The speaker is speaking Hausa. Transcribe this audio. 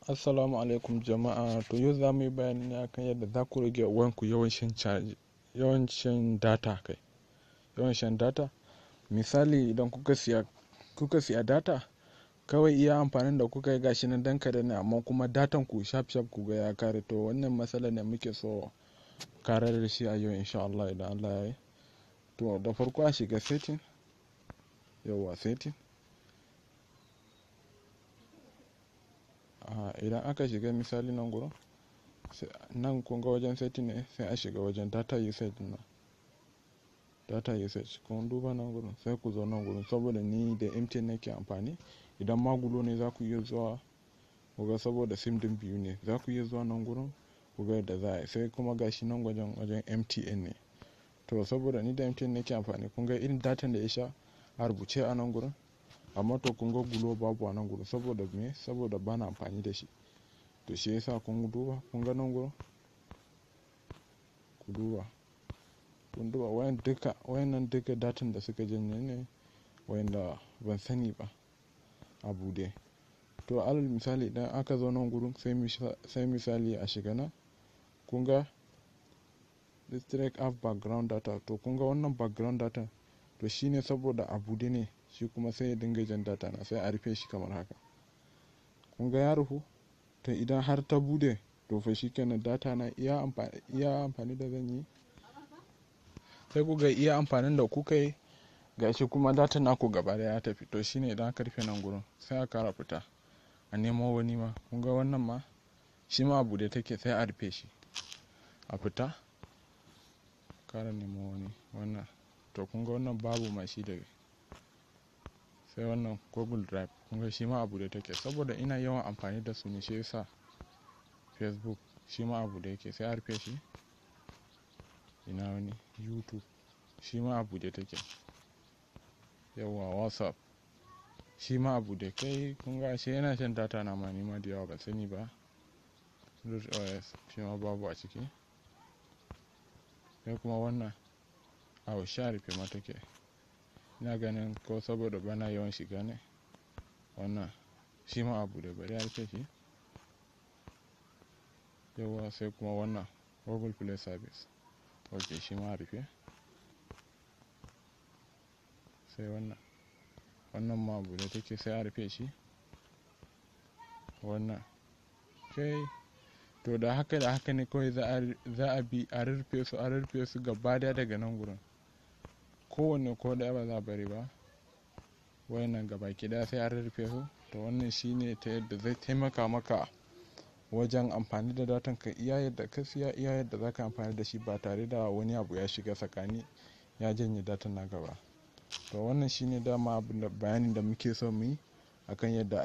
Assalamu alaikum jama'a. To yau za mu yi bayani ne akan yadda za ku rage wayanku yawan shan data kai. Yawan shan data. Misali idan kuka siya data, kawai iya amfanin da kuka yi gashi nan dan kadan ne, amma kuma datan ku shaf ku ga ya kare. To wannan matsala ne muke so kare da shi a yau insha Allah idan Allah ya yi. To da farko a shiga setting. Yawwa setting. Idan aka shiga misali nan gurin, nan kun ga wajen setting ne, sai a shiga wajen data usage nan. Data usage kun duba nan gurin, sai ku zo nan gurin, saboda ni da MTN nake amfani. Idan ma Glo ne za ku iya zuwa ku ga, saboda sim din biyu ne, za ku iya zuwa nan gurin ku ga yadda za a yi. Sai kuma gashi nan wajen MTN ne. To saboda ni da MTN nake amfani, kun ga irin datan da ya sha a rubuce a nan gurin. Amma to kun ga Glo babu a nan gurin, saboda me? Saboda bana amfani da shi. To shi yasa kun duba, kun ga nan gurin, ku duba, kun duba wayannan duka datan da suka janye ne, wayanda ban sani ba a bude. To alal misali idan aka zo nan gurin, sai misali a shiga nan, kun ga district app background data. To kun ga wannan background data, to shine saboda a bude ne, shi kuma sai ya dinga jan data na, sai a rufe shi kamar haka. Kun ga ya rufu? To idan har ta bude, to fa shikenan data na iya amfani da zan yi. Sai ku ga iya amfanin da kuka yi gashi kuma data naku gaba da ya tafi. To shine idan aka rufe nan gurin, sai a kara fita a nemo wani ma. Kun ga wannan ma shi ma a bude take, sai a rufe shi a fita kara nemo wani wannan. To kun ga wannan babu ma shi daga, sai wannan Google Drive, kun ga shi ma a bude take, saboda ina yawan amfani da su ne, shi yasa. Facebook shi ma a bude yake, sai a rufe shi. Ina wani YouTube shi ma a bude take. Yawwa WhatsApp shi ma a bude. Kai kun ga shi yana shan data na ma, nima da yawa ban sani ba. .os shi ma babu a ciki. Sai kuma wannan sha rufe ma take. Ina ganin ko saboda bana yawan shiga ne. Wannan shi ma a bude, bari a rufe shi. Yawwa sai kuma wannan Google Play Service. Ok, shi ma a rufe. Sai wannan ma a bude take, sai a rufe shi. Wannan kai, to da haka ne kawai za a bi a rurrufe su gaba daya daga nan gurin. Kowanne ko daya ba za a bari ba. Wayannan gaba ki daya sai a rurrufe su. To wannan shine ta yadda zai taimaka maka wajen amfani da datan ka, iya yadda ka siya, iya yadda za ka amfani da shi ba tare da wani abu ya shiga tsakani ya janye datan naka ba. To wannan shine dama bayanin da muke so mu yi akan yadda